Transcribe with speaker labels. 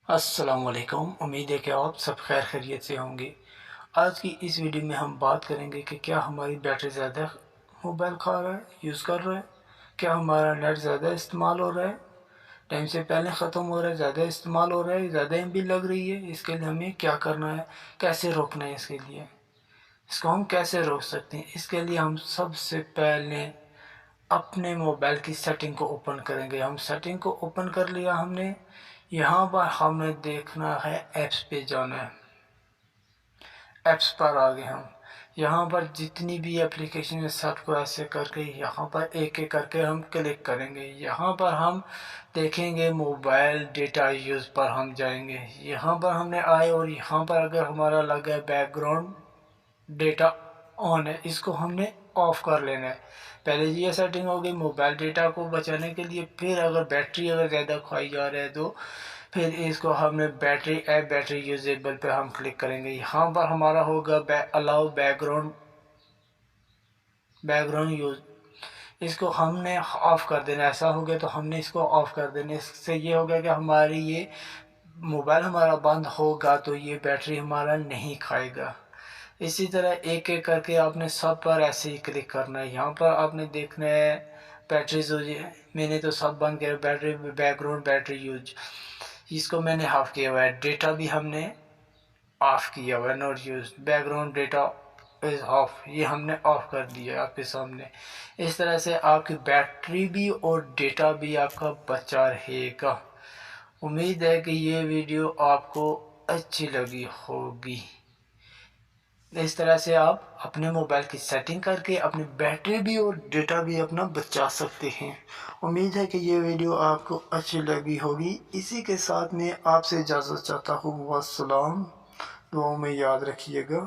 Speaker 1: السلام علیکم، امید ہے کہ آپ سب خیر خیریت سے ہوں گے۔ آج کی اس ویڈیو میں ہم بات کریں گے کہ کیا ہماری بیٹری زیادہ موبائل کھا رہا ہے، یوز کر رہا ہے، کیا ہمارا نیٹ زیادہ استعمال ہو رہا ہے، ٹائم سے پہلے ختم ہو رہا ہے، زیادہ استعمال ہو رہا ہے، زیادہ ایم بی لگ رہی ہے۔ اس کے لیے ہمیں کیا کرنا ہے، کیسے روکنا ہے، اس کو ہم کیسے روک سکتے ہیں۔ اس کے لیے ہم سب سے پہلے اپنے موبائل کی سیٹنگ کو اوپن کریں گے۔ ہم سیٹنگ کو اوپن کر لیا ہم نے، یہاں پر ہمیں دیکھنا ہے ایپس پہ جانا ہے۔ ایپس پر آگے ہم یہاں پر جتنی بھی اپلیکیشن ہے سب کو ایسے کر کے یہاں پر ایک ایک کر کے ہم کلک کریں گے۔ یہاں پر ہم دیکھیں گے موبائل ڈیٹا یوز پر ہم جائیں گے۔ یہاں پر ہم نے آئے اور یہاں پر اگر ہمارا لگا ہے بیک گراؤنڈ ڈیٹا آن ہے، اس کو ہم نے آف کر لینا ہے۔ پہلے یہ سیٹنگ ہوگی موبائل ڈیٹا کو بچانے کے لیے۔ پھر اگر بیٹری زیادہ کھائی جا رہا ہے تو پھر اس کو ہم نے بیٹری یوزیبل پہ ہم کلک کریں گے۔ یہاں پر ہمارا ہوگا الاؤ بیک گراؤنڈ یوز، اس کو ہم نے آف کر دینا۔ ایسا ہو گیا تو ہم نے اس کو آف کر دینا۔ اس سے یہ ہوگا کہ ہماری یہ موبائل ہمارا بند ہوگا تو یہ بیٹری ہمارا نہیں کھائے گا۔ اسی طرح ایک ایک کر کے آپ نے سب پر ایسے ہی کلک کرنا ہے۔ یہاں پر آپ نے دیکھنا ہے بیٹریز میں نے تو سب بند کیا، battery background battery use اس کو میں نے آف کیا ہوا ہے۔ ڈیٹا بھی ہم نے آف کیا ہوا ہے، note use background data is off, یہ ہم نے آف کر دیا ہے آپ کے سامنے۔ اس طرح سے آپ کی بیٹری بھی اور ڈیٹا بھی آپ کا بچا رہے گا۔ امید ہے کہ یہ ویڈیو آپ کو اچھی لگی ہوگی۔ اس طرح سے آپ اپنے موبائل کی سیٹنگ کر کے اپنی بیٹری بھی اور ڈیٹا بھی اپنا بچا سکتے ہیں۔ امید ہے کہ یہ ویڈیو آپ کو اچھی لگی ہوگی۔ اسی کے ساتھ میں آپ سے اجازت چاہتا ہوں۔ والسلام، دعاؤں میں یاد رکھیے گا۔